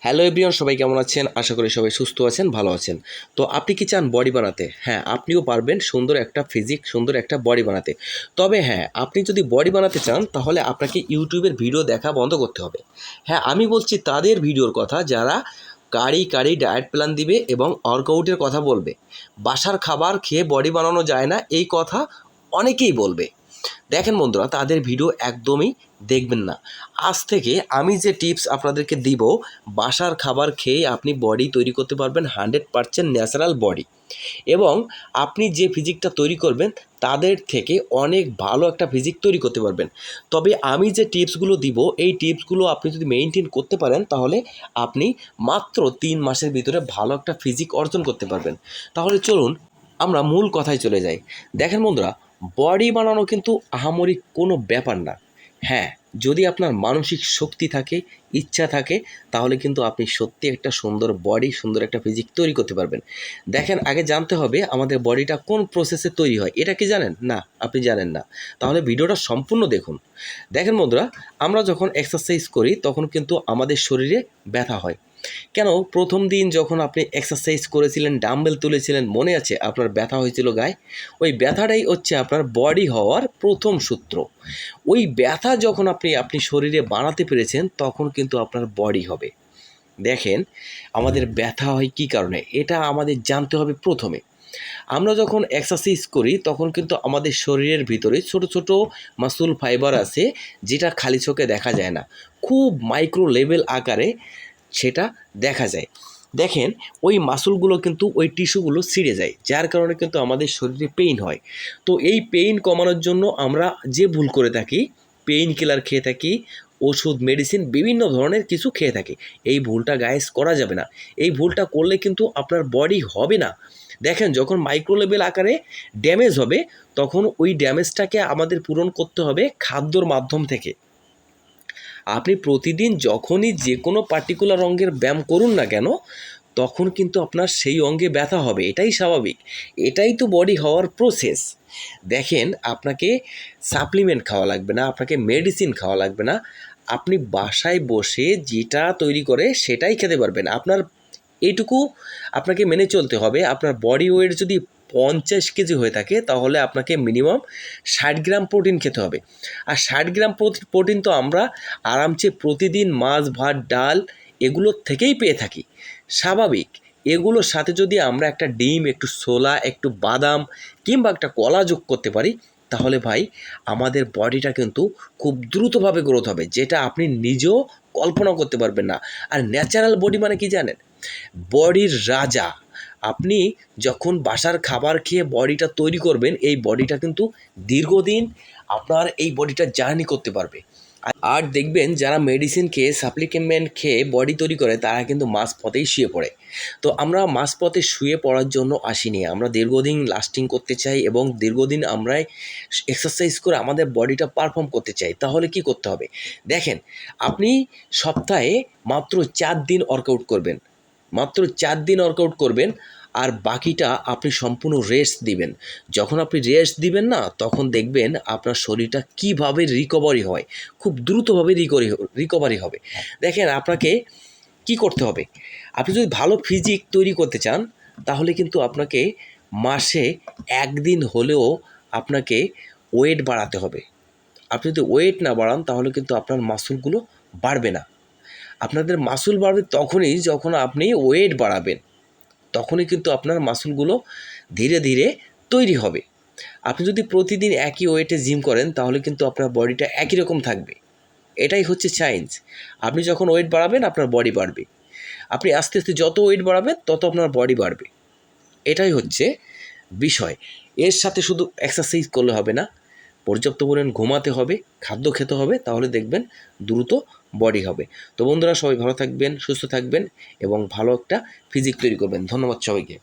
Hello everyone, সবাই কেমন আছেন? আশা করি সবাই সুস্থ আছেন, ভালো আছেন। তো আপনি কি চান বডি বানাতে? হ্যাঁ, আপনিও পারবেন সুন্দর একটা ফিজিক, সুন্দর একটা বডি বানাতে। তবে হ্যাঁ, আপনি যদি বডি বানাতে চান তাহলে আপনাকে ইউটিউবের ভিডিও দেখা বন্ধ করতে হবে। হ্যাঁ, আমি বলছি তাদের ভিডিওর কথা যারা কারি ডায়েট প্ল্যান দিবে এবং ওয়ার্কআউটের কথা বলবে। বাসার খাবার খেয়ে বডি বানানো যায় না, এই কথা অনেকেই বলবে। দেখেন বন্ধুরা, তাদের ভিডিও একদমই দেখবেন না। আজ থেকে আমি যে টিপস আপনাদেরকে দিব, বাসার খাবার খেয়ে আপনি বডি তৈরি করতে পারবেন 100% ন্যাচারাল বডি, এবং আপনি যে ফিজিকটা তৈরি করবেন তাদের থেকে অনেক ভালো একটা ফিজিক তৈরি করতে পারবেন। তবে আমি যে টিপসগুলো দিব, এই টিপসগুলো আপনি যদি মেনটেন করতে পারেন তাহলে আপনি মাত্র 3 মাসের ভিতরে ভালো একটা ফিজিক অর্জন করতে পারবেন। তাহলে চলুন আমরা মূল কথায় চলে যাই। দেখেন বন্ধুরা, বডি বানানো কিন্তু আহামরি কোনো ব্যাপার না। হ্যাঁ, যদি আপনার মানসিক শক্তি থাকে, ইচ্ছা থাকে, তাহলে কিন্তু আপনি সত্যি একটা সুন্দর বডি, সুন্দর একটা ফিজিক তৈরি করতে পারবেন। দেখেন, আগে জানতে হবে আমাদের বডিটা কোন প্রসেসে তৈরি হয়। এটা কি জানেন? না, আপনি জানেন না। তাহলে ভিডিওটা সম্পূর্ণ দেখুন। দেখেন বন্ধুরা, আমরা যখন এক্সারসাইজ করি তখন কিন্তু আমাদের শরীরে ব্যথা হয়। কেন? প্রথম দিন যখন আপনি এক্সারসাইজ করেছিলেন, ডাম্বেল তুলেছিলেন, মনে আছে আপনার ব্যথা হয়েছিল গায়ে? ওই ব্যথাটাই হচ্ছে আপনার বডি হওয়ার প্রথম সূত্র। ওই ব্যথা যখন আপনি শরীরে বানাতে পেরেছেন তখন কিন্তু আপনার বডি হবে। দেখেন, আমাদের ব্যথা হয় কী কারণে, এটা আমাদের জানতে হবে প্রথমে। আমরা যখন এক্সারসাইজ করি তখন কিন্তু আমাদের শরীরের ভিতরে ছোট ছোট মাসল ফাইবার আছে, যেটা খালি চোখে দেখা যায় না, খুব মাইক্রো লেভেল আকারে সেটা দেখা যায়। দেখেন, ওই মাসলগুলো কিন্তু ওই টিস্যুগুলো ছিঁড়ে যায়, যার কারণে কিন্তু আমাদের শরীরে পেইন হয়। তো এই পেইন কমানোর জন্য আমরা যে ভুল করে থাকি, পেইন কিলার খেয়ে থাকি, ওষুধ, মেডিসিন, বিভিন্ন ধরনের কিছু খেয়ে থাকি। এই ভুলটা গাইস করা যাবে না। এই ভুলটা করলে কিন্তু আপনার বডি হবে না। দেখেন, যখন মাইক্রো লেভেল আকারে ড্যামেজ হবে তখন ওই ড্যামেজটাকে আমাদের পূরণ করতে হবে খাদ্যর মাধ্যম থেকে। আপনি প্রতিদিন যখনই যে কোনো পার্টিকুলার অঙ্গের ব্যায়াম করুন না কেন, তখন কিন্তু আপনার সেই অঙ্গে ব্যথা হবে, এটাই স্বাভাবিক। এটাই তো বডি হওয়ার প্রসেস। দেখেন, আপনাকে সাপ্লিমেন্ট খাওয়া লাগবে না, আপনাকে মেডিসিন খাওয়া লাগবে না। আপনি বাসায় বসে যেটা তৈরি করে সেটাই খেতে পারবেন। আপনার এইটুকু আপনাকে মেনে চলতে হবে। আপনার বডি ওয়েট যদি 50 কেজি হয়ে থাকে তাহলে আপনাকে মিনিমাম 60 গ্রাম প্রোটিন খেতে হবে। আর 60 গ্রাম প্রোটিন তো আমরা আরামসে প্রতিদিন মাছ, ভাত, ডাল এগুলোর থেকেই পেয়ে থাকি, স্বাভাবিক। এগুলোর সাথে যদি আমরা একটা ডিম, একটু ছোলা, একটু বাদাম কিংবা একটা কলা যোগ করতে পারি, তাহলে ভাই আমাদের বডিটা কিন্তু খুব দ্রুতভাবে গ্রোথ হবে, যেটা আপনি নিজেও কল্পনা করতে পারবেন না। আর ন্যাচারাল বডি মানে কি জানেন? বডির রাজা। আপনি যখন বাসার খাবার খেয়ে বডিটা তৈরি করবেন, এই বডিটা কিন্তু দীর্ঘদিন আপনার এই বডিটা জার্নি করতে পারবে। আর দেখবেন, যারা মেডিসিন খেয়ে, সাপ্লিমেন্ট খেয়ে বডি তৈরি করে তারা কিন্তু মাঝপথেই শুয়ে পড়ে। তো আমরা মাঝপথে শুয়ে পড়ার জন্য আসিনি, আমরা দীর্ঘদিন লাস্টিং করতে চাই এবং দীর্ঘদিন আমরা এক্সারসাইজ করে আমাদের বডিটা পারফর্ম করতে চাই। তাহলে কি করতে হবে? দেখেন, আপনি সপ্তাহে মাত্র 4 দিন ওয়ার্কআউট করবেন, মাত্র 4 দিন ওয়ার্কআউট করবেন, আর বাকিটা আপনি সম্পূর্ণ রেস্ট দিবেন। যখন আপনি রেস্ট দিবেন না, তখন দেখবেন আপনার শরীরটা কীভাবে রিকভারি হয়, খুব দ্রুতভাবে রিকভারি হবে। দেখেন, আপনাকে কি করতে হবে? আপনি যদি ভালো ফিজিক তৈরি করতে চান তাহলে কিন্তু আপনাকে মাসে 1 দিন হলেও আপনাকে ওয়েট বাড়াতে হবে। আপনি যদি ওয়েট না বাড়ান তাহলে কিন্তু আপনার মাসলগুলো বাড়বে না। আপনাদের মাসল বাড়বে তখনই যখন আপনি ওয়েট বাড়াবেন, তখনই কিন্তু আপনার মাসলগুলো ধীরে ধীরে তৈরি হবে। আপনি যদি প্রতিদিন একই ওয়েটে জিম করেন তাহলে কিন্তু আপনার বডিটা একই রকম থাকবে। এটাই হচ্ছে সায়েন্স। আপনি যখন ওয়েট বাড়াবেন আপনার বডি বাড়বে, আপনি আস্তে আস্তে যত ওয়েট বাড়াবেন তত আপনার বডি বাড়বে। এটাই হচ্ছে বিষয়। এর সাথে শুধু এক্সারসাইজ করলে হবে না, পর্যাপ্ত পরিমাণ ঘুমাতে হবে, খাদ্য খেতে হবে, তাহলে দেখবেন দ্রুত বডি হবে। তো বন্ধুরা, সবাই ভালো থাকবেন, সুস্থ থাকবেন এবং ভালো একটা ফিজিক তৈরি করবেন। ধন্যবাদ সবাইকে।